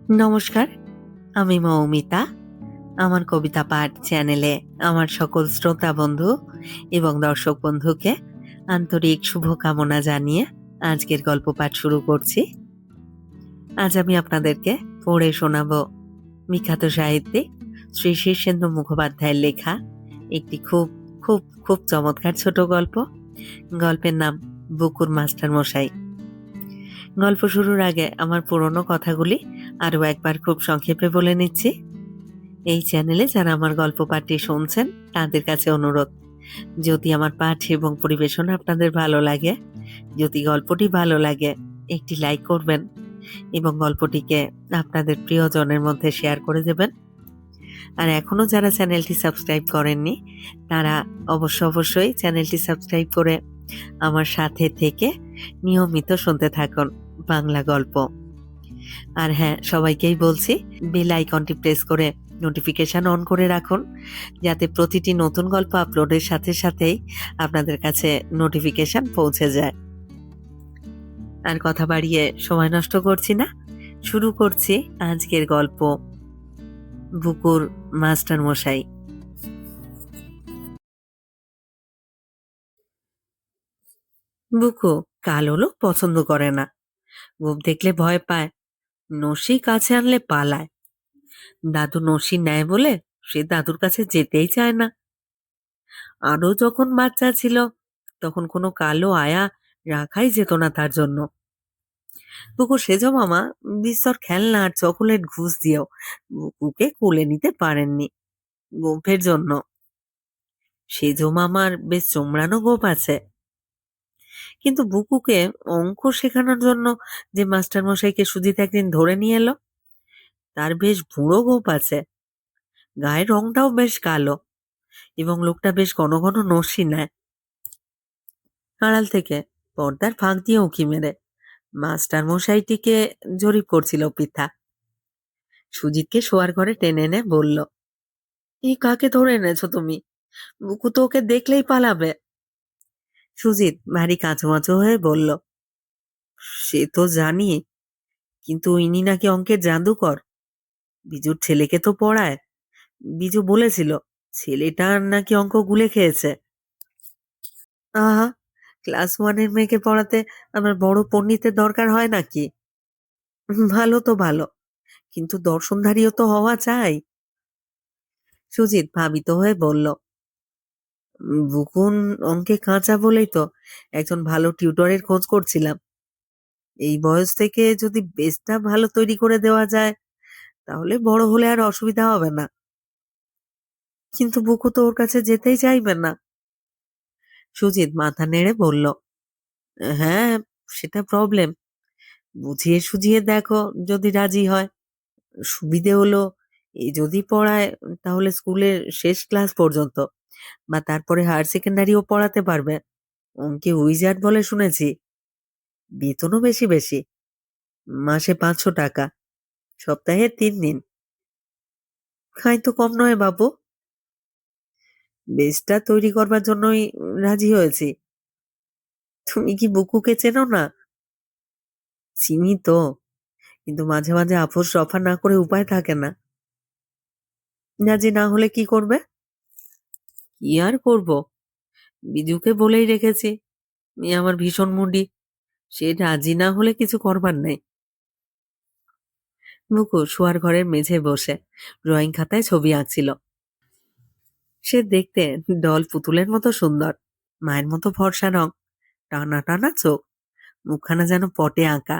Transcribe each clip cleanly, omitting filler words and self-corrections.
নমস্কার, আমি মৌমিতা। আমার কবিতা পাঠ চ্যানেলে আমার সকল শ্রোতা বন্ধু এবং দর্শক বন্ধুকে আন্তরিক শুভকামনা জানিয়ে আজকের গল্প পাঠ শুরু করছি। আজ আমি আপনাদেরকে পড়ে শোনাব বিখ্যাত সাহিত্যিক শ্রী শীর্ষেন্দু মুখোপাধ্যায়ের লেখা একটি খুব খুব খুব চমৎকার ছোট গল্প। গল্পের নাম বুকুর মাস্টার মশাই। গল্প শুরুর আগে আমার পুরনো কথাগুলি আরও একবার খুব সংক্ষেপে বলে নিচ্ছি। এই চ্যানেলে যারা আমার গল্প পাঠটি শুনছেন তাদের কাছে অনুরোধ, যদি আমার পাঠ এবং পরিবেশন আপনাদের ভালো লাগে, যদি গল্পটি ভালো লাগে, একটি লাইক করবেন এবং গল্পটিকে আপনাদের প্রিয়জনের মধ্যে শেয়ার করে দেবেন। আর এখনও যারা চ্যানেলটি সাবস্ক্রাইব করেননি তারা অবশ্যই চ্যানেলটি সাবস্ক্রাইব করে আমার সাথে থেকে নিয়মিত শুনতে থাকুন বাংলা গল্প। আর হ্যাঁ, সবাইকেই বলছি বেল আইকনটি প্রেস করে নোটিফিকেশন অন করে রাখুন, যাতে প্রতিটি নতুন গল্প আপলোডের সাথে সাথেই আপনাদের কাছে নোটিফিকেশন পৌঁছে যায়। আর কথা বাড়িয়ে সময় নষ্ট করছি না, শুরু করছি আজকের গল্প বুকুর মাস্টার মশাই। বুকু কালো লোক পছন্দ করে না, গোপ দেখলে ভয় পায়, নসি কাছে আনলে পালায়। দাদু নসি নেয় বলে সে দাদুর কাছে যেতেই চায় না। আরো যখন বাচ্চা ছিল তখন কোনো কালো আয়া রাখাই যেত না তার জন্য। বুকু সেজ মামা বিস্তর খেলনা আর চকোলেট ঘুষ দিয়েও বুকুকে কোলে নিতে পারেননি গোফের জন্য। সেজ মামার বেশ চোমড়ানো গোপ আছে, কিন্তু বুকুকে অঙ্ক শেখানোর জন্য যে মাস্টার মশাইকে সুজিত একদিন ধরে নিয়ে এলো, তার বেশ বুড়ো গোপ আছে, গায়ের রংটাও বেশ কালো এবং লোকটা বেশ ঘন ঘন নসি নেয়। আড়াল থেকে পর্দার ফাঁক দিয়ে উঁকি মেরে মাস্টার মশাইটিকে জরিপ করছিল পিতা। সুজিতকে শোয়ার ঘরে টেনে এনে বলল, এই কাকে ধরে এনেছো তুমি? বুকু তো ওকে দেখলেই পালাবে। সুজিত ভারী কাঁচুমাচু হয়ে বলল, সে তো জানি, কিন্তু ইনি নাকি অঙ্কের জাদুকর, বিজুর ছেলেকে তো পড়ায়। বিজু বলেছিল ছেলেটার নাকি অঙ্ক গুলে খেয়েছে। আহা, ক্লাস ওয়ানের মেয়েকে পড়াতে আমার বড় পণ্ডিতের দরকার হয় নাকি? ভালো তো ভালো, কিন্তু দর্শনধারীও তো হওয়া চাই। সুজিত ভাবিত হয়ে বলল, বুকুন অঙ্কে কাঁচা বলেই তো একজন ভালো টিউটরের খোঁজ করছিলাম। এই বয়স থেকে যদি বেসটা ভালো তৈরি করে দেওয়া যায় তাহলে বড় হলে আর অসুবিধা হবে না। কিন্তু বুকু তো ওর কাছে যেতেই চাইবে না। সুজিত মাথা নেড়ে বলল, হ্যাঁ, সেটা প্রবলেম। বুঝিয়ে সুঝিয়ে দেখো যদি রাজি হয়। সুবিধে হলো এই যদি পড়ায় তাহলে স্কুলের শেষ ক্লাস পর্যন্ত বা তারপরে হায়ার সেকেন্ডারিও পড়াতে পারবে। অঙ্কে উইজার্ড বলে শুনেছি। বেতনও বেশি বেশি, মাসে 500 টাকা, সপ্তাহে 3 দিন। খাই তো কম নয় বাবু। বেসটা তৈরি করবার জন্যই রাজি হয়েছি। তুমি কি বুকুকে চেনো না? চিনি তো, কিন্তু মাঝে মাঝে আপোষ রফা না করে উপায় থাকে না। রাজি না হলে কি করবে? কি আর করব, বিজুকে বলেই রেখেছি মেয়ে আমার ভীষণ মুডি, সে রাজি না হলে কিছু করবার নেই। বুকু শোয়ার ঘরের মেঝে বসে ড্রয়িং খাতায় ছবি আঁকছিল। সে দেখতে ডল পুতুলের মতো সুন্দর, মায়ের মতো ফর্সা রং, টানা টানা চোখ, মুখখানা যেন পটে আঁকা।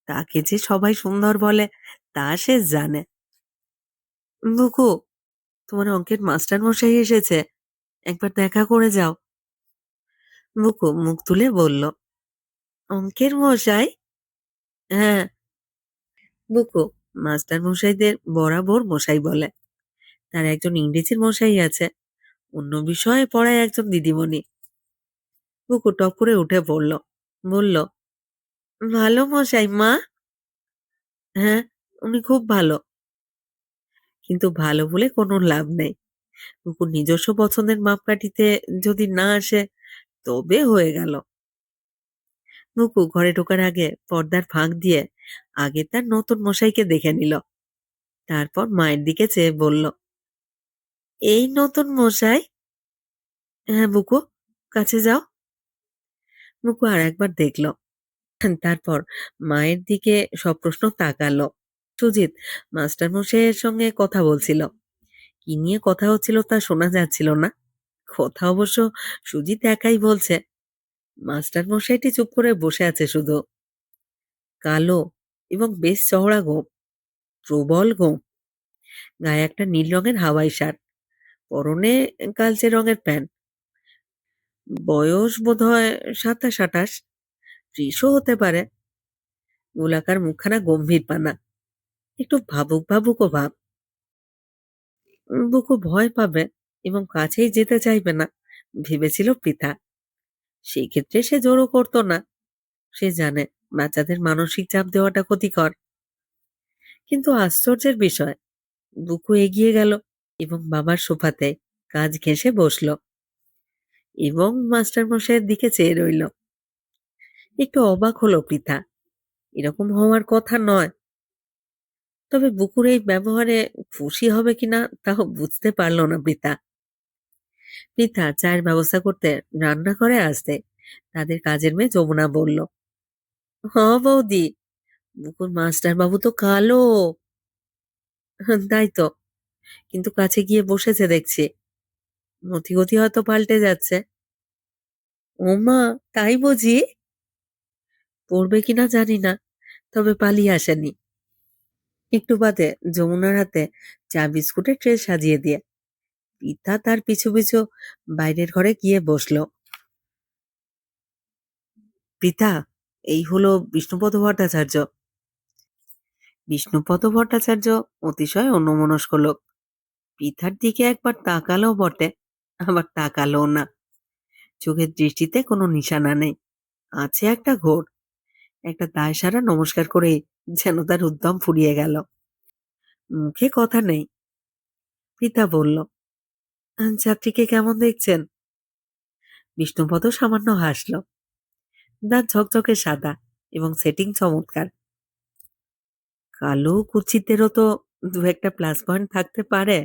তাকে যে সবাই সুন্দর বলে তা সে জানে। বুকু, তোমার অঙ্কের মাস্টার মশাই এসেছে, একবার দেখা করে যাও। বুকু মুখ তুলে বলল, অঙ্কের মশাই? হ্যাঁ। বুকু মাস্টার মশাইদের বরাবর মশাই বলে। তার একজন ইংরেজির মশাই আছে, অন্য বিষয়ে পড়ায় একজন দিদিমণি। বুকু টপ করে উঠে পড়ল, বলল, ভালো মশাই মা? হ্যাঁ, উনি খুব ভালো। কিন্তু ভালো বলে কোনো লাভ নেই। বুকুর নিজস্ব পছন্দের মাপকাঠিতে যদি না আসে তবে হয়ে গেল। বুকু ঘরে ঢোকার আগে পর্দার ফাঁক দিয়ে আগে তার নতুন মশাইকে দেখে নিল, তারপর মায়ের দিকে চেয়ে বলল, এই নতুন মশাই? হ্যাঁ বুকু, কাছে যাও। বুকু আর একবার দেখল, তারপর মায়ের দিকে সপ্রশ্ন তাকালো। সুজিত মাস্টার মশাইয়ের সঙ্গে কথা বলছিল। কি নিয়ে কথা হচ্ছিল তা শোনা যাচ্ছিল না। কথা অবশ্য সুজিত একাই বলছে। মাস্টার মশাইটি চুপ করে বসে আছে শুধু। কালো এবং বেশ চওড়া গোঁফ, প্রবল গোঁফ, গায়ে একটা নীল রঙের হাওয়াই শার্ট, পরনে কালচে রঙের প্যান্ট। বয়স বোধহয় ২৭-২৮, ৩০ও হতে পারে। গোলাকার মুখখানা গম্ভীর পানা, একটু ভাবুক ভাবুকও ভাব। বুকু ভয় পাবে এবং কাছেই যেতে চাইবে না ভেবেছিল পৃথা। সেই ক্ষেত্রে সে জোরও করতো না। সে জানে বাচ্চাদের মানসিক চাপ দেওয়াটা ক্ষতিকর। কিন্তু আশ্চর্যের বিষয়, বুকু এগিয়ে গেল এবং বাবার সোফাতে কাঁচ ঘেঁষে বসল এবং মাস্টার মশাইয়ের দিকে চেয়ে রইল। একটু অবাক হলো পৃথা, এরকম হওয়ার কথা নয়। তবে বুকুর এই ব্যবহারে খুশি হবে কিনা তাও বুঝতে পারল না পৃথা। পৃথা চায়ের ব্যবস্থা করতে রান্না করে আসতে তাদের কাজের মেয়ে যমুনা বলল, হ বৌদি, বুকুর মাস্টার বাবু তো কালো। তাই তো, কিন্তু কাছে গিয়ে বসেছে দেখছি, মতিগতি হয়তো পাল্টে যাচ্ছে। ওমা, তাই বুঝি? পড়বে কিনা জানি না, তবে পালিয়ে আসেনি। একটু বাদে যমুনার হাতে চা বিস্কুটের ট্রে সাজিয়ে দিয়ে পৃথা তার পিছু পিছু বাইরের ঘরে গিয়ে বসলো। পৃথা, এই হলো বিষ্ণুপদ ভট্টাচার্য। বিষ্ণুপদ ভট্টাচার্য অতিশয় অন্যমনস্ক লোক। পৃথার দিকে একবার তাকালো বটে, আবার তাকালো না। চোখের দৃষ্টিতে কোনো নিশানা নেই, আছে একটা ঘোর। একটা দায়সারা নমস্কার করে যেন তার উদ্যম ফুরিয়ে গেল। মুখে কথা নেই। পৃথা বলল, ছাত্রীকে কেমন দেখছেন? বিষ্ণুপদ সামান্য হাসল। দাঁত ঝকঝকে সাদা এবং সেটিং চমৎকার। কালো কুচিতেরও তো দু একটা প্লাস পয়েন্ট থাকতে পারে।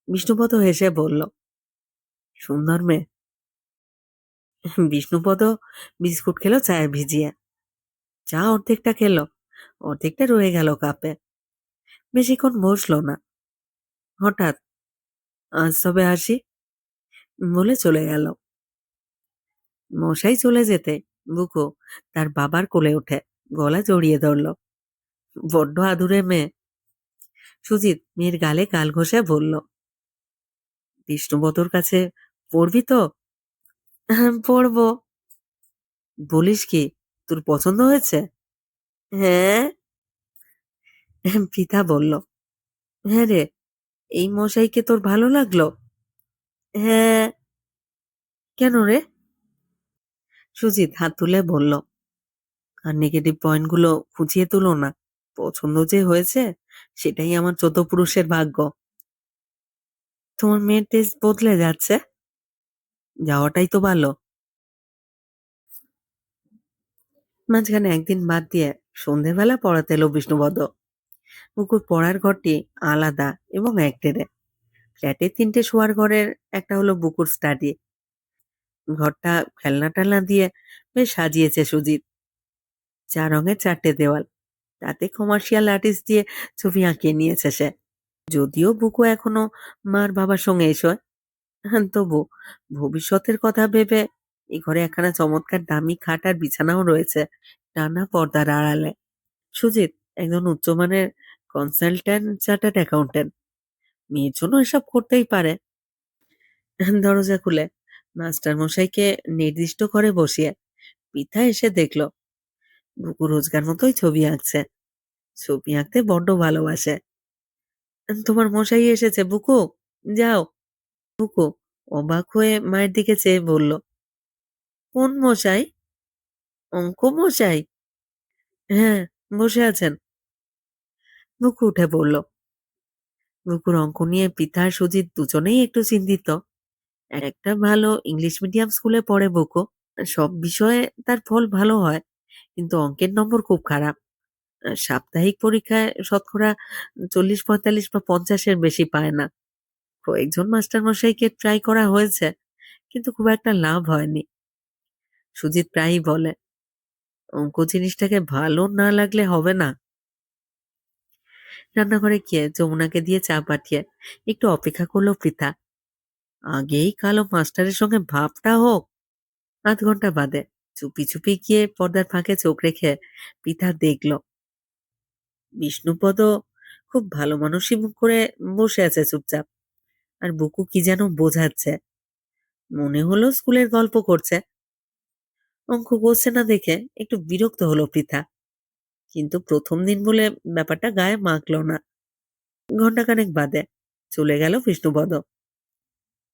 বিষ্ণুপদ হেসে বলল, সুন্দর মেয়ে। বিষ্ণুপদ বিস্কুট খেলো চায়ে ভিজিয়ে। চা অর্ধেকটা খেলো, অর্ধেকটা রয়ে গেল কাপে। বেশিক্ষণ বসলো না। হঠাৎ, আজ তবে আসি বলে চলে গেল। মশাই চলে যেতে বুকু তার বাবার কোলে উঠে গলা জড়িয়ে ধরল। বড্ড আদুরে মেয়ে। সুজিত মেয়ের গালে গাল ঘষে বলল, বিষ্ণুপদর কাছে পড়বি তো? পড়বো। বলিস কি, তোর পছন্দ হয়েছে? হ্যাঁ। পিতা বলল, হ্যাঁ রে, এই মশাইকে তোর ভালো লাগলো? হ্যাঁ। কেন রে? সুজিত হাত তুলে বলল, আর নেগেটিভ পয়েন্টগুলো খুঁজিয়ে তুলো না। পছন্দ যে হয়েছে সেটাই আমার 14 পুরুষের ভাগ্য। তোমার মেয়ের টেস্ট বদলে যাচ্ছে, যাওয়াটাই তো ভালো। মাঝখানে একদিন বাদ দিয়ে সন্ধেবেলা পড়াতে এলো বিষ্ণুপদ। বুকুর পড়ার ঘরটি আলাদা এবং একটেরে। ফ্ল্যাটে 3টে শোয়ার ঘরের একটা হলো বুকুর স্টাডি। ঘরটা খেলনা টেলনা দিয়ে বেশ সাজিয়েছে সুজিত। 4 রঙের 4টে দেওয়াল, তাতে কমার্শিয়াল আর্টিস্ট দিয়ে ছবি আঁকিয়ে নিয়েছে সে। যদিও বুকু এখনো মার বাবার সঙ্গে এসোয়, তবু ভবিষ্যতের কথা ভেবে এই ঘরে একখানা চমৎকার দামি খাট আর বিছানাও রয়েছে টানা পর্দার আড়ালে। সুজিত একজন উচ্চমানের কনসালট্যান্ট চার্টার্ড অ্যাকাউন্টেন্ট, মেয়ের জন্য এসব করতেই পারে। দরজা খুলে মাস্টার মশাইকে নির্দিষ্ট করে বসিয়ে পৃথা এসে দেখল বুকু রোজগার মতোই ছবি আঁকছে। ছবি আঁকতে বড্ড ভালোবাসে। তোমার মশাই এসেছে বুকু, যাও। বুকু অবাক হয়ে মায়ের দিকে চেয়ে বলল, কোন মশাই? অঙ্ক মশাই? হ্যাঁ, বসে আছেন। বুকু উঠে পড়ল। বুকুর অঙ্ক নিয়ে পৃথা আর সুজিত দুজনেই একটু চিন্তিত। একটা ভালো ইংলিশ মিডিয়াম স্কুলে পড়ে বুকু। সব বিষয়ে তার ফল ভালো হয়, কিন্তু অঙ্কের নম্বর খুব খারাপ। সাপ্তাহিক পরীক্ষায় শতকরা 40-45 বা 50-এর বেশি পায় না। কয়েকজন মাস্টারমশাইকে ট্রাই করা হয়েছে, কিন্তু খুব একটা লাভ হয়নি। সুজিত প্রায়ই বলে, অঙ্ক জিনিসটাকে ভালো না লাগলে হবে না। রান্নাঘরে গিয়ে যমুনাকে দিয়ে চা পাঠিয়ে একটু অপেক্ষা করলো পৃথা। আগেই কালো মাস্টারের সঙ্গে ভাবটা হোক। আধ ঘন্টা বাদে চুপি চুপি গিয়ে পর্দার ফাঁকে চোখ রেখে পৃথা দেখল বিষ্ণুপদ খুব ভালো মানসী মুখ করে বসে আছে চুপচাপ, আর বুকু কি যেন বোঝাচ্ছে। মনে হলো স্কুলের গল্প করছে। অঙ্ক করছে না দেখে একটু বিরক্ত হলো পৃথা, কিন্তু প্রথম দিন বলে ব্যাপারটা গায়ে মাখলো না। ঘন্টাখানেক বাদে চলে গেল বিষ্ণুপদ।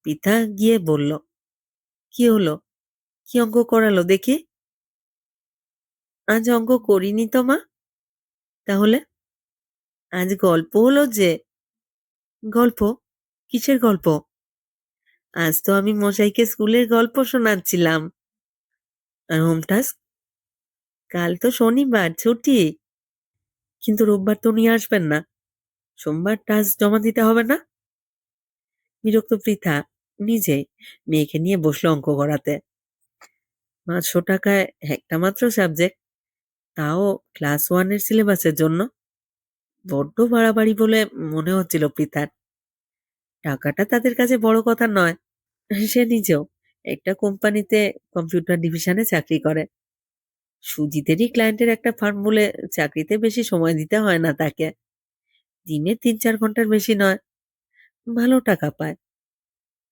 পৃথা গিয়ে বলল, কি হলো? কি অঙ্ক করালো দেখি? আজ অঙ্ক করিনি তো মা। তাহলে? আজ গল্প হলো যে। গল্প? কিসের গল্প? আজ তো আমি মশাইকে স্কুলের গল্প শোনাচ্ছিলাম। আর হোম টাস্ক? কাল তো শনিবার, ছুটি। কিন্তু রোববার তো উনি আসবেন না। সোমবার টাস্ক জমা দিতে হবে না? বিরক্ত পৃথা নিজেই মেয়েকে নিয়ে বসলো অঙ্ক করাতে। 500 টাকায় একটা মাত্র সাবজেক্ট, তাও ক্লাস 1-এর সিলেবাসের জন্য। বড্ড বাড়াবাড়ি বলে মনে হচ্ছিল পৃথার। টাকাটা তাদের কাছে বড় কথা নয়। সে নিজেও একটা কোম্পানিতে কম্পিউটার ডিভিশনে চাকরি করে। সুজিতেরই ক্লায়েন্টের একটা ফার্ম বলে চাকরিতে বেশি সময় দিতে হয় না তাকে। দিনে 3-4 ঘন্টার বেশি নয়। ভালো টাকা পায়।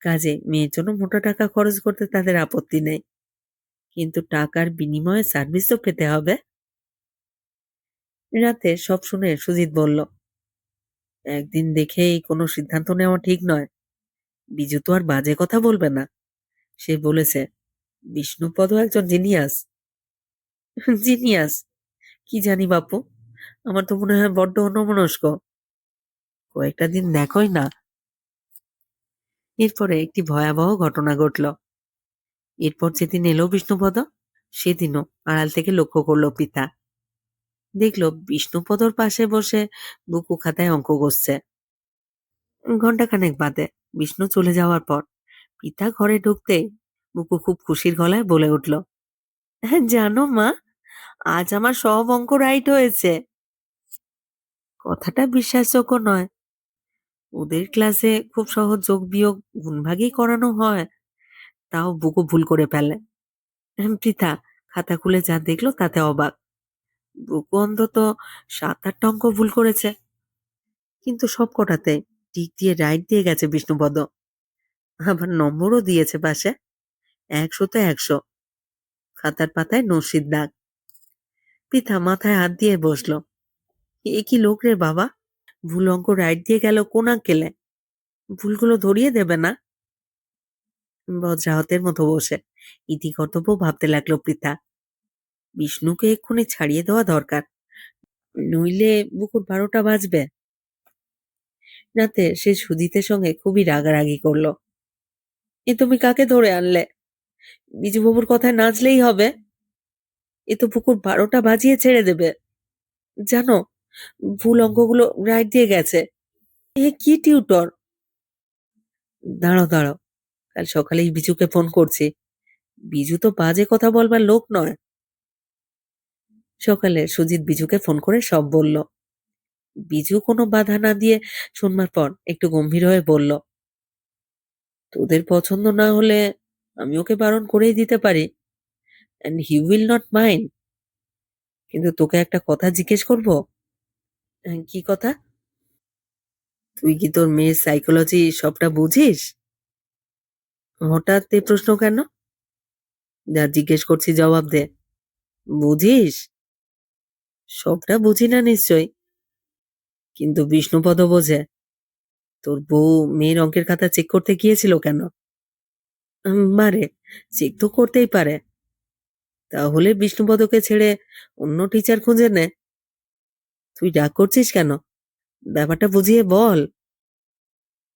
কাজে মেয়ের জন্য মোটা টাকা খরচ করতে তাদের আপত্তি নেই, কিন্তু টাকার বিনিময়ে সার্ভিস তো পেতে হবে। রাতে সব শুনে সুজিত বলল, একদিন দেখেই কোনো সিদ্ধান্ত নেওয়া ঠিক নয়। বিজু তো আর বাজে কথা বলবে না। সে বলেছে বিষ্ণুপদ একজন জিনিয়াস। জিনিয়াস? কি জানি বাপু, আমার তো মনে হয় বড্ড অন্যমনস্ক। কয়েকটা দিন দেখোই না। এরপরে একটি ভয়াবহ ঘটনা ঘটল। এরপর যেদিন এলো বিষ্ণুপদ, সেদিনও আড়াল থেকে লক্ষ্য করলো পিতা। দেখলো বিষ্ণুপদর পাশে বসে বুকু খাতায় অঙ্ক কষছে। ঘন্টাখানেক বাদে বিষ্ণু চলে যাওয়ার পর পিতা ঘরে ঢুকতেই বুকু খুব খুশির গলায় বলে উঠল, হ্যাঁ জানো মা, আজ আমার সব অঙ্ক রাইট হয়েছে। কথাটা বিশ্বাসযোগ্য নয়। ওদের ক্লাসে খুব সহজ যোগ বিয়োগ গুণভাগই করানো হয়, তাও বুকু ভুল করে ফেলে। পৃথা খাতা খুলে যা দেখলো তাতে অবাক। বুকু অন্তত 7-8টা অঙ্ক ভুল করেছে, কিন্তু সব কটাতে টিক দিয়ে রাইট দিয়ে গেছে বিষ্ণুপদ। আবার নম্বরও দিয়েছে পাশে, 100-তে 100। খাতার পাতায় নসির দাগ। পৃথা মাথায় হাত দিয়ে বসলো। এ কি লোক রে বাবা! ভুল অঙ্ক রাইট দিয়ে গেল কোন আক্কেলে? ভুলগুলো ধরিয়ে দেবে না? বজ্রাহতের মতো বসে ইতিকর্তব্য ভাবতে লাগলো পৃথা। বিষ্ণুকে এক্ষুনি ছাড়িয়ে দেওয়া দরকার, নইলে বুকুর 12টা বাজবে। রাতে সে সুজিতের সঙ্গে খুবই রাগারাগি করলো। এ তুমি কাকে ধরে আনলে? বিজুবাবুর কথায় নাচলেই হবে? এ তো পুকুর 12টা বাজিয়ে ছেড়ে দেবে। জানো, ভুল অঙ্কগুলো রাইট দিয়ে গেছে। এ কি টিউটর! দাঁড়াও দাঁড়াও, কাল সকালেই বিজুকে ফোন করছি। বিজু তো বাজে কথা বলবার লোক নয়। সকালে সুজিত বিজুকে ফোন করে সব বলল। বিজু কোনো বাধা না দিয়ে শুনবার পর একটু গম্ভীর হয়ে বলল, তোদের পছন্দ না হলে আমি ওকে বারণ করেই দিতে পারি, and he will not mind. কিন্তু তোকে একটা কথা জিজ্ঞেস করব। কি কথা? তুই কি তোর মেয়ের সাইকোলজি সবটা বুঝিস? হঠাৎ এ প্রশ্ন কেন? যা জিজ্ঞেস করছি জবাব দে। বুঝিস? সবটা বুঝি না নিশ্চয়, কিন্তু বিষ্ণুপদ বোঝে। তোর বউ মেয়ের অঙ্কের খাতা চেক করতে গিয়েছিল কেন? মারে, চেক তো করতেই পারে। তাহলে বিষ্ণুপদকে ছেড়ে অন্য টিচার খুঁজে নে। তুই রাগ করছিস কেন? ব্যাপারটা বুঝিয়ে বল।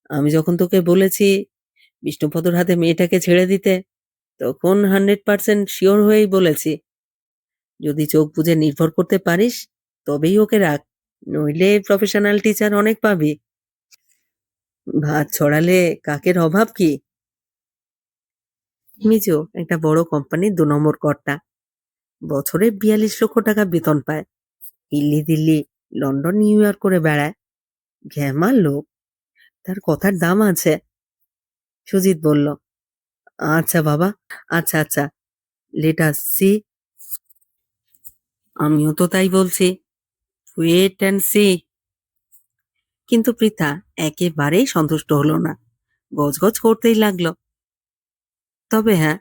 আমি যখন তোকে বলেছি বিষ্ণুপদর হাতে মেয়েটাকে ছেড়ে দিতে, তখন 100% শিওর হয়েই বলেছি। যদি চোখ বুজে নির্ভর করতে পারিস তবেই ওকে রাখ, নইলে প্রফেশনাল টিচার অনেক পাবি। ভাত ছড়ালে কাকের অভাব কি? মিজু একটা বড় কোম্পানির 2 নম্বর কর্তা, বছরে 42 লক্ষ টাকা বেতন পায়। Delhi Delhi, London, new York করে বেড়ায়। ঘ্যামার লোক, তার কথার দাম আছে। সুজিত বলল, আচ্ছা বাবা, আচ্ছা আচ্ছা, লেট আস সি। আমিও তো তাই বলছি, ওয়েট অ্যান্ড সি। কিন্তু পৃথা একেবারেই সন্তুষ্ট হলো না, গজগজ করতেই লাগলো। তবে হ্যাঁ,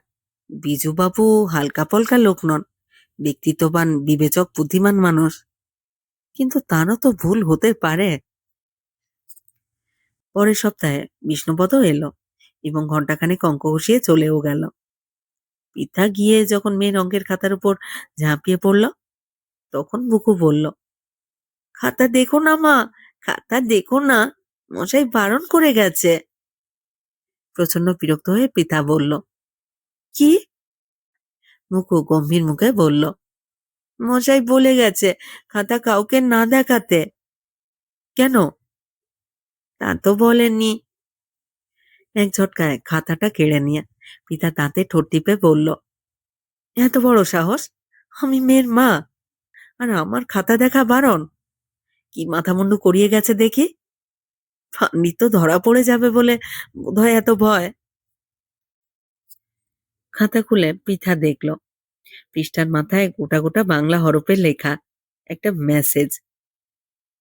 বিজুবাবু হালকা পলকা লোক নন, ব্যক্তিত্ববান, বিবেচক, বুদ্ধিমান মানুষ। কিন্তু তারও তো ভুল হতে পারে। পরের সপ্তাহে বিষ্ণুপদও এলো এবং ঘন্টাখানেক অঙ্ক কষিয়ে চলেও গেল। পৃথা গিয়ে যখন মেয়ের অঙ্কের খাতার উপর ঝাঁপিয়ে পড়ল, তখন বুকু বলল, খাতা দেখো না মা, খাতা দেখো না, মশাই বারণ করে গেছে। প্রচন্ড বিরক্ত হয়ে পৃথা বলল, কি? মুকু গম্ভীর মুখে বলল, মশাই বলে গেছে খাতা কাউকে না দেখাতে। কেন? তা তো বলেননি। এক ঝটকায় খাতাটা কেড়ে নিয়ে পিতা দাঁতে ঠোঁট টিপে বলল, এত বড় সাহস! আমি মেয়ের মা, আর আমার খাতা দেখা বারণ? কি মাথা মুন্ডু করিয়ে গেছে দেখি। ফান্ডি তো ধরা পড়ে যাবে বলে বোধহয় এত ভয়। খাতা খুলে পৃথা দেখল, পৃষ্ঠার মাথায় গোটা গোটা বাংলা হরফে লেখা একটা মেসেজ,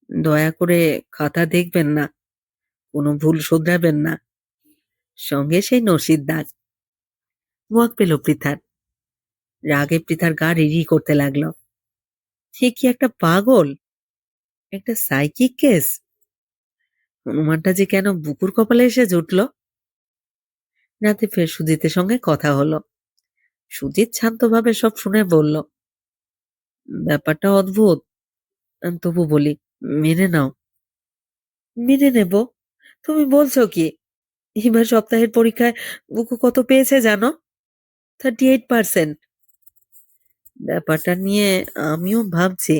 দয়া করে খাতা দেখবেন না, কোনো ভুল শোধরাবেন না। সঙ্গে সেই নসির দাগ। মুয়াক পেল পৃথার। রাগে পৃথার গা রিরি করতে লাগলো। সে কি একটা পাগল, একটা সাইকিক কেস? অনুমানটা যে কেন বুকুর কপালে এসে জুটল। রাতে ফের সুজিতের সঙ্গে কথা হলো। সুজিত শান্তভাবে সব শুনে বলল, ব্যাপারটা অদ্ভুত, তবু বলি, মেনে নাও। মেনে নেব? তুমি বলছো কি? এবার সপ্তাহের পরীক্ষায় বুকু কত পেয়েছে জানো? 38%। ব্যাপারটা নিয়ে আমিও ভাবছি,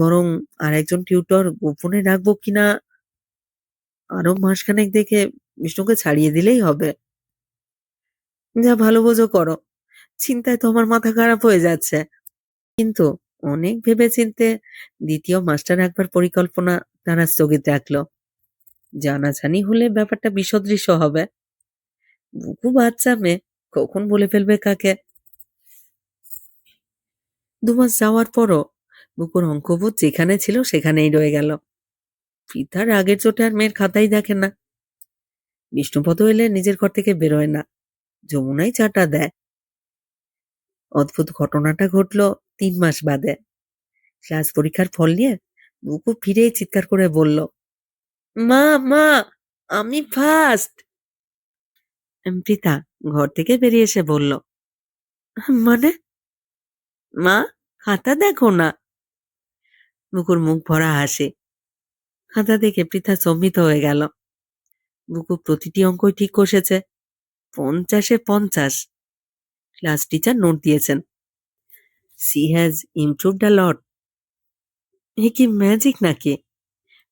বরং আরেকজন টিউটর গোপনে রাখবো কিনা। আরো মাসখানেক দেখে বিষ্ণুকে ছাড়িয়ে দিলেই হবে। যা ভালো বোঝো করো, চিন্তায় তো আমার মাথা খারাপ হয়ে যাচ্ছে। কিন্তু অনেক ভেবেচিন্তে দ্বিতীয় মাস্টার রাখবার পরিকল্পনা তারা স্থগিত রাখলো। জানাজানি হলে ব্যাপারটা বিসদৃশ্য হবে। বুকু বাচ্চা মেয়ে, কখন বলে ফেলবে কাকে। 2 মাস যাওয়ার পরও বুকুর অঙ্কবোধ যেখানে ছিল সেখানেই রয়ে গেল। পৃথার আগের চোটে আর মেয়ের খাতাই দেখে না। বিষ্ণুপদ এলে নিজের ঘর থেকে বেরোয় না, যমুনাই চাটা দেয়। অদ্ভুত ঘটনাটা ঘটল 3 মাস বাদে। ক্লাস পরীক্ষার ফল নিয়ে বুকু ফিরেই চিৎকার করে বলল, মা মা, আমি ফার্স্ট। পৃথা ঘর থেকে বেরিয়ে এসে বলল, মানে? মা, খাতা দেখো না। বুকুর মুখ ভরা হাসি। খাতা দেখে পৃথা স্তম্ভিত হয়ে গেল। বুকু প্রতিটি অঙ্কই ঠিক কষেছে, 50-এ 50। ক্লাস টিচার নোট দিয়েছেন, সি হ্যাজ ইমপ্রুভড আ লট। এ কি ম্যাজিক নাকি?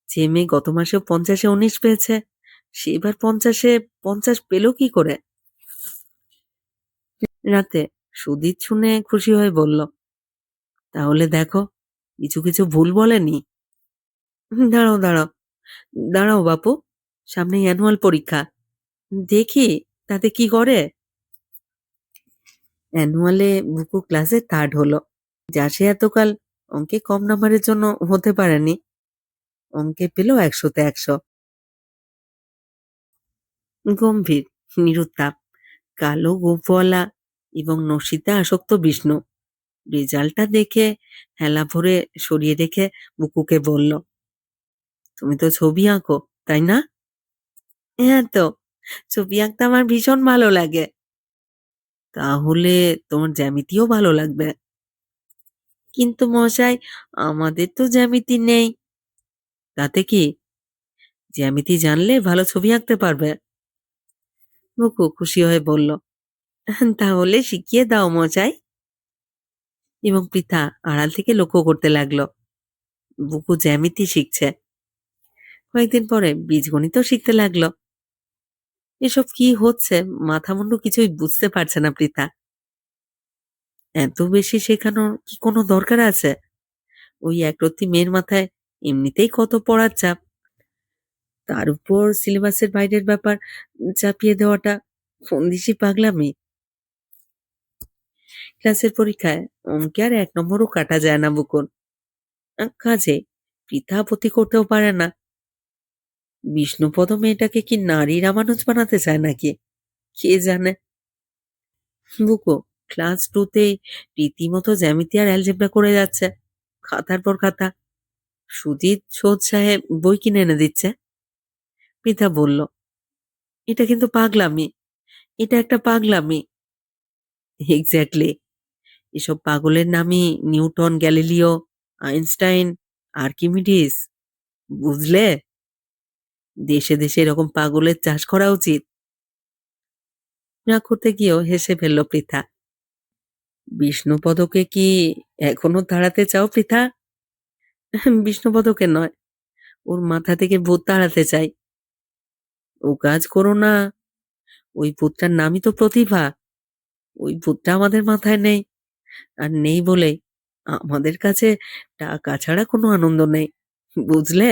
যে মেয়ে গত মাসেও 50-এ 19 পেয়েছে, সে এবার 50-এ 50 পেল কি করে? রাতে সুজিত শুনে খুশি হয়ে বলল, তাহলে দেখো, কিছু কিছু ভুল বলেনি। দাঁড়াও দাঁড়াও, দাঁড়াও বাপু, সামনেই অ্যানুয়াল পরীক্ষা, দেখি তাতে কি করে। অ্যানুয়ালে বুকু ক্লাসে 3rd হলো, যা সে এতকাল অঙ্কে কম নাম্বারের জন্য হতে পারেনি। অঙ্কে পেল 100-তে 100। গম্ভীর, নিরুত্তাপ, কালো গোঁফওয়ালা এবং নশিতে আসক্ত বিষ্ণু রেজাল্টটা দেখে হেলা ভরে সরিয়ে রেখে বুকুকে বলল, তুমি তো ছবি আঁকো, তাই না? হ্যাঁ তো, ছবি আঁকতে আমার ভীষণ ভালো লাগে। তাহলে তোমার জ্যামিতিও ভালো লাগবে। কিন্তু মশাই, আমাদের তো জ্যামিতি নেই। তাতে কি, জ্যামিতি জানলে ভালো ছবি আঁকতে পারবে। বুকু খুশি হয়ে বলল, তাহলে শিখিয়ে দাও মশাই। এবং পৃথা আড়াল থেকে লক্ষ্য করতে লাগলো বুকু জ্যামিতি শিখছে, কয়েকদিন পরে বীজগণিতও শিখতে লাগলো। এসব কি হচ্ছে মাথা মুন্ডু কিছুই বুঝতে পারছে না পৃথা। এত বেশি শেখানোর কি কোনো দরকার আছে? ওই একরত্তি মেয়ের মাথায় এমনিতেই কত পড়ার চাপ, তার উপর সিলেবাসের বাইরের ব্যাপার চাপিয়ে দেওয়াটা ফন্দিসি পাগলামি। ক্লাসের পরীক্ষায় অঙ্কে আর 1 নম্বরও কাটা যায় না বুকুর। কাজে পৃথা আপত্তি করতেও পারে না। বিষ্ণুপদ মেয়েটাকে কি নারী রামানুজ বানাতে চায় নাকি কে জানে। বুকু ক্লাস 2তেই রীতিমতো জ্যামিতি আর অ্যালজেব্রা করে যাচ্ছে, খাতার পর খাতা। সুজিত সোদ সাহেব বই কিনে এনে দিচ্ছে। পৃথা বলল, এটা কিন্তু পাগলামি, এটা একটা পাগলামি। এক্স্যাক্টলি, এসব পাগলের নামই নিউটন, গ্যালিলিও, আইনস্টাইন, আর্কিমিডিস, বুঝলে? দেশে দেশে এরকম পাগলের চাষ করা উচিত। না করতে গিয়েও হেসে ফেলল পৃথা। বিষ্ণুপদকে কি এখনো তাড়াতে চাও পৃথা? বিষ্ণুপদকে নয়, ওর মাথা থেকে ভূত তাড়াতে চাই। ও কাজ করো না, ওই ভূতটার নামই তো প্রতিভা। ওই ভূতটা আমাদের মাথায় নেই, আর নেই বলেই আমাদের কাছে টাকা ছাড়া কোনো আনন্দ নেই, বুঝলে?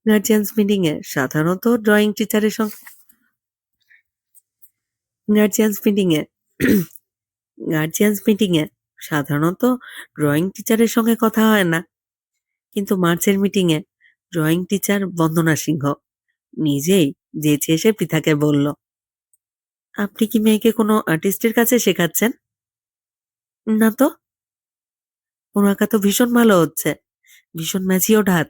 গার্জিয়ান্স মিটিং এ সাধারণত ড্রয়িং টিচারের সঙ্গে গার্জিয়ান্স মিটিং এ গার্জিয়ান্স মিটিং এ সাধারণত ড্রয়িং টিচারের সঙ্গে কথা হয় না, কিন্তু মার্চের মিটিং এ ড্রয়িং টিচার বন্দনা সিংহ নিজেই যেচে এসে পৃথাকে বলল, আপনি কি মেয়েকে কোনো আর্টিস্টের কাছে শেখাচ্ছেন? না তো, ওর আঁকা তো ভীষণ ভালো হচ্ছে, ভীষণ ম্যাচিওর হাত।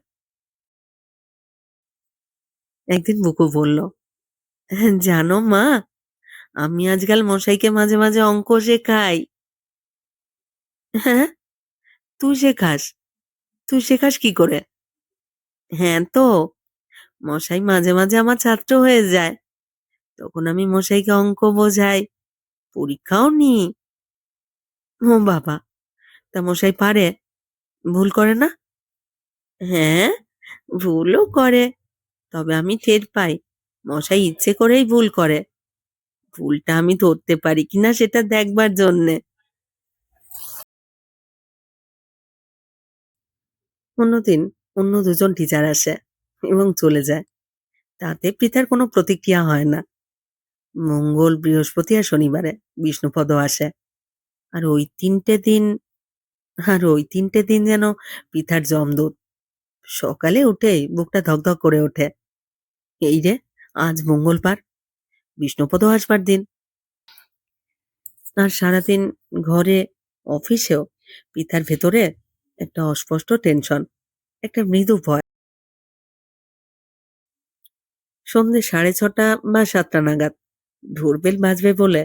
একদিন বুকু বলল, জানো মা, আমি আজকাল মশাইকে মাঝে মাঝে অঙ্ক শেখাই। হ্যাঁ, তুই শেখাস? তুই শেখাস কি করে? হ্যাঁ তো, মশাই মাঝে মাঝে আমার ছাত্র হয়ে যায়, তখন আমি মশাইকে অঙ্ক বোঝাই, পরীক্ষাও নিই। ও বাবা, তা মশাই পারে? ভুল করে না? হ্যাঁ, ভুলও করে, তবে আমি টের পাই মশাই ইচ্ছে করেই ভুল করে। ভুলটা আমি ধরতে পারি কিনা সেটা দেখবার জন্যে। অন্যদিন অন্য দুজন টিচার আসে এবং চলে যায়, তাতে পৃথার কোনো প্রতিক্রিয়া হয় না। মঙ্গল, বৃহস্পতি আর শনিবারে বিষ্ণুপদ আসে। আর ওই তিনটে দিন যেন পৃথার জমদূত। সকালে উঠেই বুকটা ধকধক করে ওঠে। এই রে, আজ মঙ্গলবার, বিষ্ণুপদ আসবার দিন। আর সারাদিন ঘরে, অফিসেও পৃথার ভেতরে একটা অস্পষ্ট টেনশন, একটা মৃদু ভয়। সন্ধে 6:30 বা 7টা নাগাদ ডোরবেল বাজবে বলে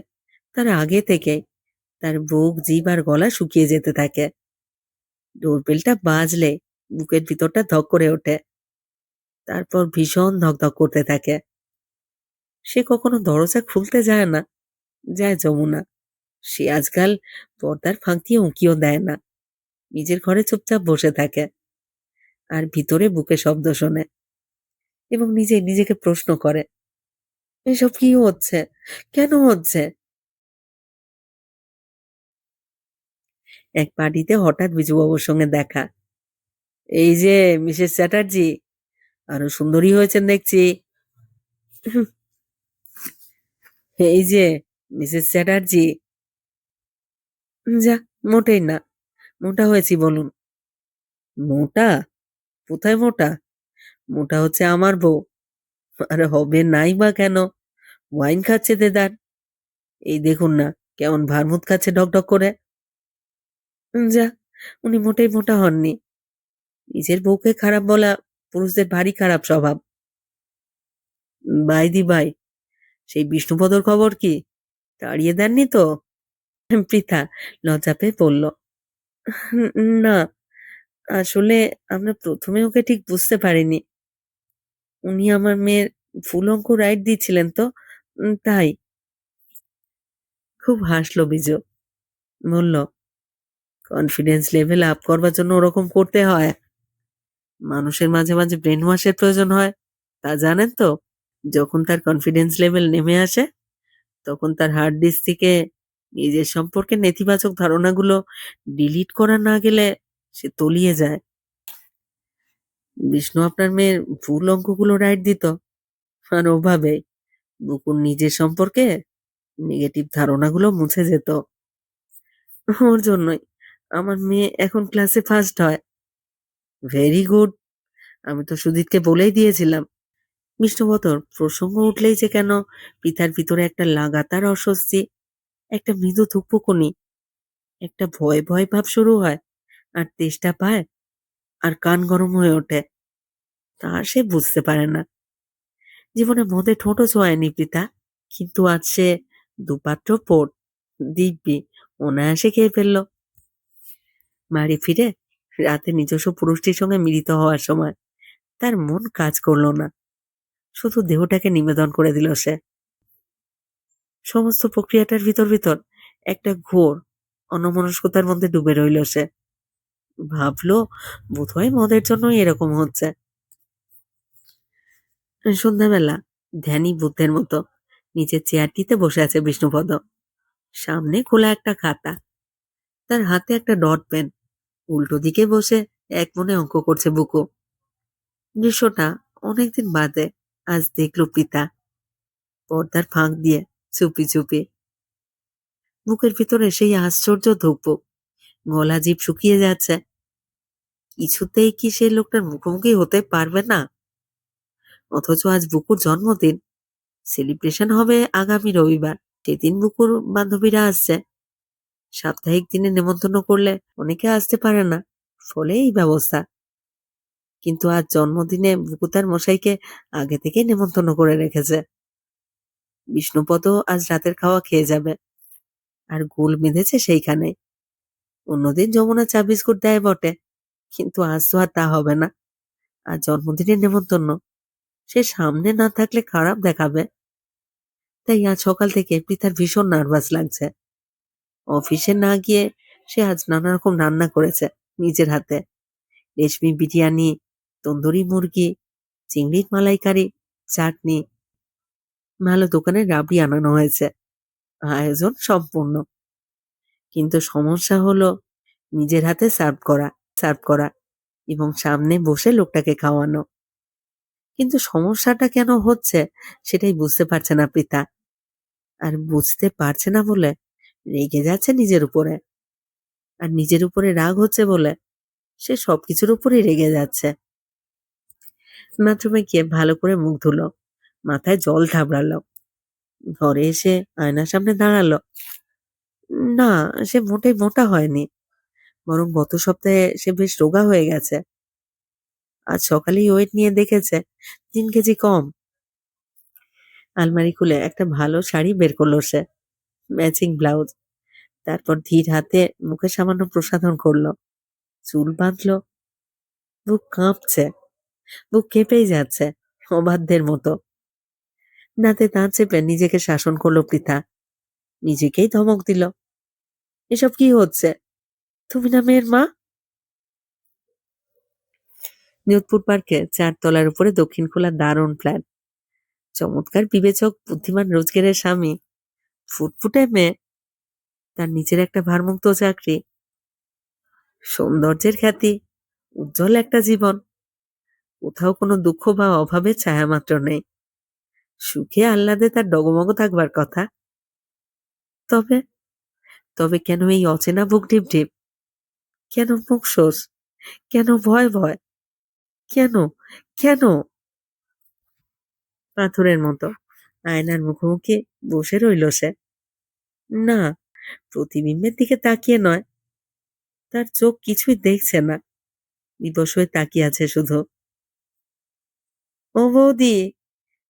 তার আগে থেকে তার বুক, জিভ আর গলা শুকিয়ে যেতে থাকে। ডোরবেলটা বাজলে বুকের ভিতরটা ধক করে ওঠে, তারপর ভীষণ ধকধক করতে থাকে। সে কখনো দরজা খুলতে যায় না, যায় যমুনা। সে আজকাল পর্দার ফাঁক দিয়ে উঁকিও দেয় না, নিজের ঘরে চুপচাপ বসে থাকে আর ভিতরে বুকে শব্দ শোনে এবং নিজেকে প্রশ্ন করে, এসব কি হচ্ছে, কেন হচ্ছে? এক পার্টিতে হঠাৎ বিজুবাবুর সঙ্গে দেখা। এই যে মিসেস চ্যাটার্জি, আরো সুন্দরী হয়েছেন দেখছি। এই যে মিসেস চ্যাটার্জি। যা, মোটেই না, মোটা হয়েছি বলুন। মোটা? কোথায় মোটা? মোটা হচ্ছে আমার বউ। আর হবে নাই বা কেন? ওয়াইন খাচ্ছে দেদার, এই দেখুন না কেমন ভারমুদ খাচ্ছে ঢকঢক করে। যা, উনি মোটেই মোটা হননি। নিজের বউকে খারাপ বলা পুরুষদের ভারী খারাপ স্বভাব। বাই দি বাই, সেই বিষ্ণুপদর খবর কি? তাড়িয়ে দেননি তো? পৃথা লজ্জা পেয়ে বলল, না, আসলে আমরা প্রথমে ওকে ঠিক বুঝতে পারিনি। উনি আমার মেয়ের ফুল অঙ্ক রাইট দিচ্ছিলেন তো, তাই। খুব হাসলো বিজু। বলল, কনফিডেন্স লেভেল আপ করবার জন্য ওরকম করতে হয়। মানুষের মাঝে মাঝে ব্রেন ওয়াশের প্রয়োজন হয়, তা জানেন তো? যখন তার কনফিডেন্স লেভেল নেমে আসে, তখন তার হার্ড ডিস্ক থেকে নিজের সম্পর্কে নেতিবাচক ধারণাগুলো ডিলিট করা না গেলে সে তলিয়ে যায়। বিষ্ণু আপনার মেয়ের ভুল অঙ্কগুলো রাইট দিত, আর ওভাবে বুকুর নিজের সম্পর্কে নেগেটিভ ধারণাগুলো মুছে যেত। ওর জন্যই আমার মেয়ে এখন ক্লাসে ফার্স্ট হয়। Very good. আমি তো সুজিতকে বলেই দিয়েছিলাম। বিষ্ণুবতর প্রসঙ্গ উঠলেই যে কেন পিতার ভিতরে একটা লাগাতার অস্বস্তি, একটা মৃদু ধুকপুকুনি, একটা ভয় ভয় ভাব শুরু হয়, আর তেষ্টা পায়, আর কান গরম হয়ে ওঠে। তা সে বুঝতে পারে না। জীবনে মদে ঠোঁটও ছোঁয়ায়নি পিতা, কিন্তু আজ সে দুপাত্র পোট দিব্যি অনায়াসে খেয়ে ফেলল। বাড়ি ফিরে রাতে নিজস্ব পুরুষটির সঙ্গে মিলিত হওয়ার সময় তার মন কাজ করলো না, শুধু দেহটাকে নিবেদন করে দিল সে। সমস্ত প্রক্রিয়াটার ভিতর ভিতর একটা ঘোর অন্যমনস্কতার মধ্যে ডুবে রইল সে। ভাবলো বোধহয় মদের জন্যই এরকম হচ্ছে। সন্ধ্যাবেলা ধ্যানী বুদ্ধের মতো নিচের চেয়ারটিতে বসে আছে বিষ্ণুপদ। সামনে খোলা একটা খাতা, তার হাতে একটা ডট পেন। উল্টো দিকে বসে এক মনে অঙ্ক করছে বুকু। দৃশ্যটা অনেকদিন বাদে আজ দেখল পিতা, পর্দার ফাঁক দিয়ে, চুপি চুপি। বুকের ভিতরে সেই আশ্চর্য ধুকপুক, গলা জিভ শুকিয়ে যাচ্ছে। কিছুতেই কি সেই লোকটার মুখোমুখি হতে পারবে না? অথচ আজ বুকুর জন্মদিন, সেলিব্রেশন হবে আগামী রবিবার। সেদিন বুকুর বান্ধবীরা আসছে। সাপ্তাহিক দিনে নেমন্তন্ন করলে অনেকে আসতে পারে না, ফলে এই ব্যবস্থা। কিন্তু আজ জন্মদিনে বুকু তার মশাইকে আগে থেকেই নেমন্তন্ন করে রেখেছে। বিষ্ণুপদ আজ রাতের খাওয়া খেয়ে যাবে, আর গোল বেঁধেছে সেইখানে। অন্যদিন যমুনা চা বিস্কুট দেয় বটে, কিন্তু আজ তো আর তা হবে না। আর জন্মদিনের নেমন্তন্ন, সে সামনে না থাকলে খারাপ দেখাবে। তাই আজ সকাল থেকে পিতার ভীষণ নার্ভাস লাগছে। অফিসে না গিয়ে সে আজ নানা রকম রান্না করেছে নিজের হাতে। রেশমি বিরিয়ানি, তন্দুরি মুরগি, চিংড়ির মালাইকারি, চাটনি, ভালো দোকানের রাবড়ি আনানো হয়েছে। আয়োজন সম্পূর্ণ। কিন্তু সমস্যা হলো নিজের হাতে সার্ভ করা এবং সামনে বসে লোকটাকে খাওয়ানো। কিন্তু সমস্যাটা কেন হচ্ছে সেটাই বুঝতে পারছে না পিতা। আর বুঝতে পারছে না বলে রেগে যাচ্ছে নিজের উপরে। আর নিজের উপরে রাগ হচ্ছে বলে সে সবকিছুর উপরেই রেগে যাচ্ছে। বাথরুমে গিয়ে ভালো করে মুখ ধুলো, মাথায় জল ঠাবড়ালো, ঘরে এসে আয়নার সামনে দাঁড়ালো। না, সে মোটেই মোটা হয়নি, বরং গত সপ্তাহে সে বেশ রোগা হয়ে গেছে। আজ সকালেই ওয়েট নিয়ে দেখেছে 3 কেজি কম। আলমারি খুলে একটা ভালো শাড়ি বের করলো সে, ম্যাচিং ব্লাউজ। তারপর ধীর হাতে মুখে সামান্য প্রসাধন করলো, চুল বাঁধলো। বুক কাঁপছে, বুক কেঁপেই যাচ্ছে অবাধ্যের মতো। দাঁতে দাঁত চেপে নিজেকে শাসন করলো পৃথা। নিজেকেই ধমক দিল, এসব কি হচ্ছে? তুমি না মেয়ের মা? যোধপুর পার্কে 4 তলার উপরে দক্ষিণ খোলা দারুণ ফ্ল্যাট, চমৎকার বিবেচক বুদ্ধিমান রোজগারের স্বামী, ফুটফুটে মেয়ে, তার নিচের একটা ভারমুক্ত চাকরি, সৌন্দর্যের খ্যাতি, উজ্জ্বল একটা জীবন। কোথাও কোনো দুঃখ বা অভাবের ছায়া মাত্র নেই। সুখে আহ্লাদে তার ডগমগ থাকবার কথা। তবে তবে কেন এই অচেনা বুক ঢিপ ঢিপ? কেন মুখশোস? কেন ভয় ভয়? কেন? কেন? পাথরের মতো আয়নার মুখোমুখি বসে রইল সে। না, প্রতিবিম্বের দিকে তাকিয়ে নয়, তার চোখ কিছুই দেখছে না, বিবশ হয়ে তাকিয়ে আছে শুধু। ও বৌদি,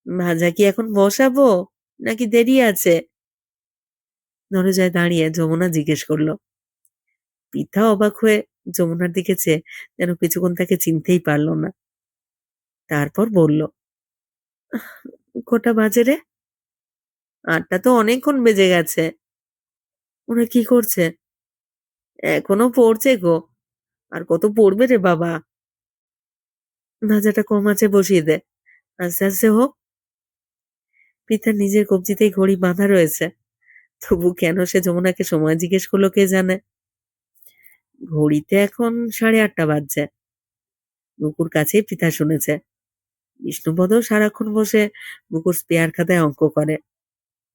ভাজা কি এখন বসাবো নাকি দেরি আছে? দরজায় দাঁড়িয়ে যমুনা জিজ্ঞেস করলো। পিতা অবাক হয়ে যমুনার দিকে চেয়ে যেন কিছুক্ষণ তাকে চিনতেই পারল না। তারপর বলল, কটা বাজে রে? 8টা তো অনেকক্ষণ বেজে গেছে। ওরা কি করছে? এখনো পড়ছে গো। আর কত পড়বে রে বাবা? ভাজাটা কম আঁচে বসিয়ে দে। আস্তে আস্তে হোক। পিতা নিজের কবজিতেই ঘড়ি বাঁধা রয়েছে। তবু কেন সে যমুনাকে সময় জিজ্ঞেস করলো কে জানে। ঘড়িতে এখন 8:30 বাজছে। বুকুর কাছেই পিতা শুনেছে। বিষ্ণুপদ সারাক্ষণ বসে বুকুর স্পেয়ার খাতায় অঙ্ক করে।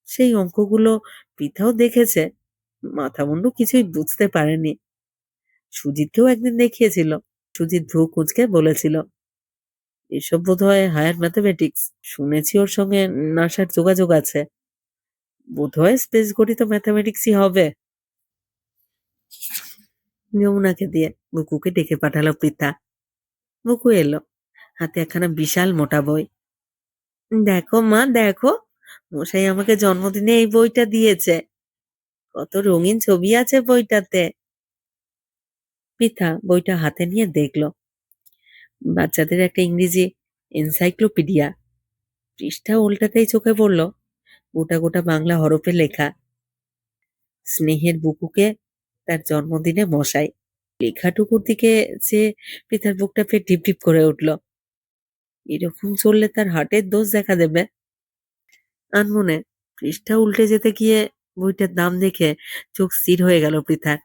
সেই অঙ্কগুলো পৃথাও দেখেছে। মাথা মুন্ডু কিছুই বুঝতে পারেনি। সুজিতকেও একদিন দেখিয়েছিল। সুজিত ভ্রু কুঁচকে বলেছিল, এসব বোধহয় হায়ার ম্যাথমেটিক্স। শুনেছি ওর সঙ্গে নাসার যোগাযোগ আছে। বোধহয় স্পেস গঠিত ম্যাথমেটিক্সই হবে। যমুনাকে দিয়ে বুকুকে ডেকে পাঠালো পৃথা। বুকু এলো, হাতে একখানা বিশাল মোটা বই। দেখো মা, দেখো, মশাই আমাকে জন্মদিনে এই বইটা দিয়েছে। কত রঙিন ছবি আছে বইটাতে। পৃথা বইটা হাতে নিয়ে দেখলো। বাচ্চাদের একটা ইংরেজি এনসাইক্লোপিডিয়া। পৃষ্ঠা উল্টাতেই চোখে পড়ল গোটা গোটা বাংলা হরফে লেখা, স্নেহের বুকুকে তার জন্মদিনে মশাই। লেখাটুকুর দিকে যে পৃথার বুকটা ফের ঢিপ ঢিপ করে উঠল। এরকম চললে তার হার্টের দোষ দেখা দেবে। আনমনে পৃষ্ঠা উল্টে যেতে গিয়ে বইটার দাম দেখে চোখ স্থির হয়ে গেল পৃথার।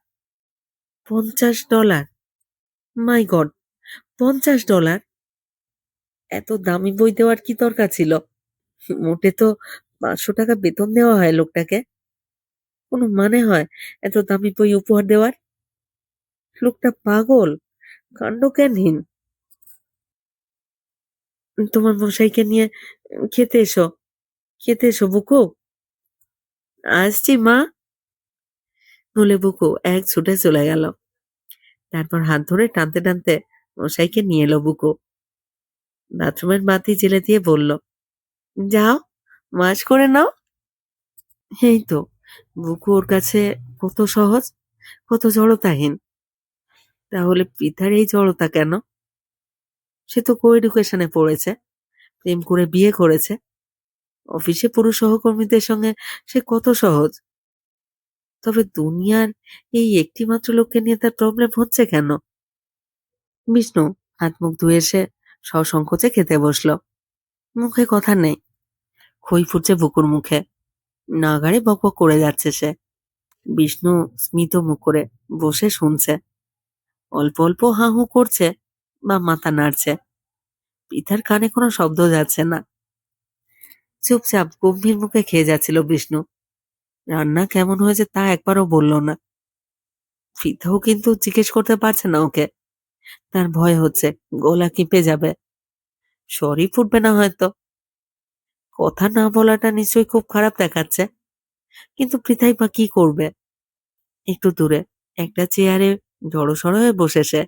$50! মাই গড, $50! এত দামি বই দেওয়ার কি দরকার ছিল? মোটে তো 500 টাকা বেতন দেওয়া হয় লোকটাকে। কোনো মানে হয় এত দামি বই উপহার দেওয়ার? লোকটা পাগল, কাণ্ডজ্ঞানহীন। তোমার মশাইকে নিয়ে খেতে এসো, খেতে এসো বুকু। আসছি মা, বলে বুকু এক ছুটে চলে গেল। তারপর হাত ধরে টানতে টানতে মশাইকে নিয়ে এলো বুকু। বাথরুমের বাতি জ্বেলে দিয়ে বলল, যাও, ওয়াশ করে নাও। এই তো, বুকু ওর কাছে কত সহজ, কত জড়তাহীন। তাহলে পৃথার এই জড়তা কেন? সে তো কো এডুকেশনে পড়েছে, প্রেম করে বিয়ে করেছে। অফিসে পুরুষ সহকর্মীদের সঙ্গে সে কত সহজ। তবে দুনিয়ার এই একটি মাত্র লোককে নিয়ে তার প্রবলেম হচ্ছে কেন? বিষ্ণু হাত মুখ ধুয়ে এসে সসংকোচে খেতে বসলো। মুখে কথা নেই, খই ফুটছে বুকুর মুখে। নাগাড়ে বকবক করে যাচ্ছে সে। বিষ্ণু স্মিত মুখ করে বসে শুনছে। অল্প অল্প হাঁ হু করছে বা মাথা নাড়ছে। পৃথার কানে কোনো শব্দ যাচ্ছে না। চুপচাপ গম্ভীর মুখে খেয়ে যাচ্ছিল বিষ্ণু। রান্না কেমন হয়েছে তা একবারও বলল না। পৃথাও কিন্তু জিজ্ঞেস করতে পারছে না ওকে। তার ভয় হচ্ছে গলা কেঁপে যাবে, সরি ফুটবে না হয়তো। কথা না বলাটা নিশ্চয়ই খুব খারাপ দেখাচ্ছে, কিন্তু পৃথাই বা কি করবে? একটু দূরে একটা চেয়ারে জড়সড় হয়ে বসে সে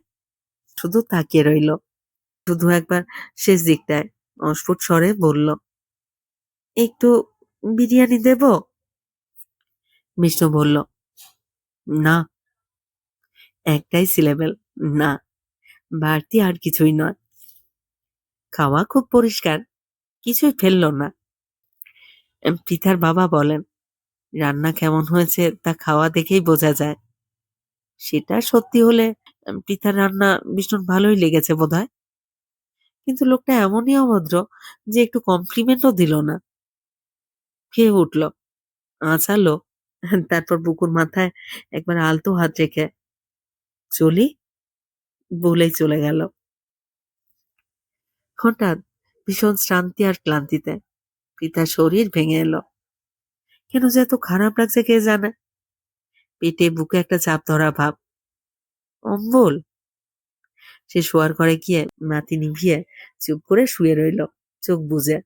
শুধু তাকিয়ে রইল। শুধু একবার শেষ দিকটায় অস্ফুট স্বরে বলল, একটু বিরিয়ানি দেব? বিষ্ণু বলল, না। একটাই সিলেবেল, না। বাড়তি আর কিছুই নয়। খাওয়া খুব পরিষ্কার, কিছুই ফেলল না। পৃথার বাবা বলেন, রান্না কেমন হয়েছে তা খাওয়া দেখেই বোঝা যায়। সেটা সত্যি হলে পৃথার রান্না ভীষণ ভালোই লেগেছে বোধহয়। কিন্তু লোকটা এমনই অভদ্র যে একটু কমপ্লিমেন্টও দিল না। খেয়ে উঠল, আঁচালো, তারপর বুকুর মাথায় একবার আলতো হাত রেখে চলি বলেই চলে গেল। হঠাৎ ভীষণ শ্রান্তি আর ক্লান্তিতে পৃথার শরীর ভেঙে এলো। কেন যে এত খারাপ লাগছে কে জানে। পেটে বুকে একটা চাপ ধরা ভাব। অম্বল। সে শোয়ার ঘরে গিয়ে বাতি নিভিয়ে চুপ করে শুয়ে রইল, চোখ বুজে।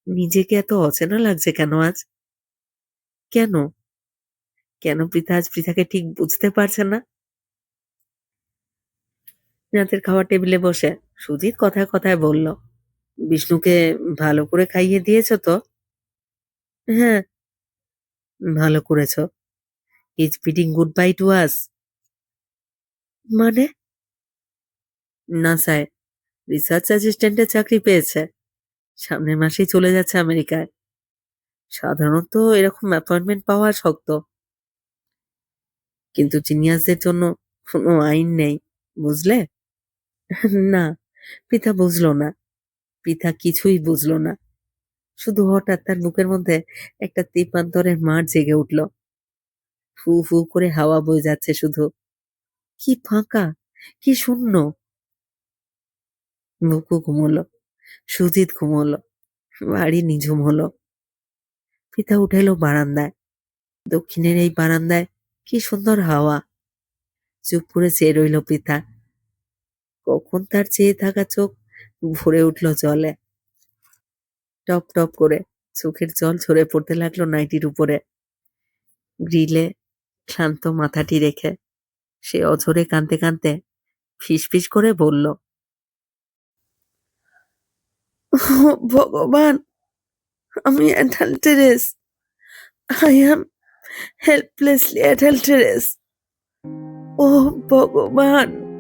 নিজেকে এত অচেনা লাগছে কেন আজ? কেন? কেন পৃথা আজ পৃথাকে ঠিক বুঝতে পারছে না? রাতের খাওয়ার টেবিলে বসে সুজিত কথায় কথায় বলল, বিষ্ণুকে ভালো করে খাইয়ে দিয়েছো তো? হ্যাঁ, ভালো করেছ। Is bidding goodbye to us. মানে? নাসায় রিসার্চ অ্যাসিস্ট্যান্টের চাকরি পেয়েছে। সামনের মাসেই চলে যাচ্ছে আমেরিকায়। সাধারণত এরকম অ্যাপয়েন্টমেন্ট পাওয়া শক্ত। কিন্তু জিনিয়াসদের জন্য কোনো আইন নেই, বুঝলে? না, পৃথা বুঝল না। পৃথা কিছুই বুঝল না। শুধু হঠাৎ তার বুকের মধ্যে একটা তেপান্তরের মার জেগে উঠল। ফু ফু করে হাওয়া বয়ে যাচ্ছে শুধু। কি ফাঁকা, কি শূন্য। বুকু ঘুমোলো, সুজিত ঘুমোলো, বাড়ি নিঝুম হলো। পৃথা উঠে এলো বারান্দায়। দক্ষিণের এই বারান্দায় কি সুন্দর হাওয়া। চুপ করে চেয়ে রইল পৃথা। কখন তার চেয়ে থাকা চোখ ভরে উঠল জলে। টপ টপ করে চোখের জল ঝরে পড়তে লাগলো নাইটির উপরে। গ্রিলে ক্লান্ত মাথাটি রেখে সে অঝরে কাঁদতে কাঁদতে ফিসফিস করে বলল, ভগবান, আমি অ্যাডাল্টারেস। I am হেল্পলেসলি অ্যাডাল্টারেস। ও ভগবান।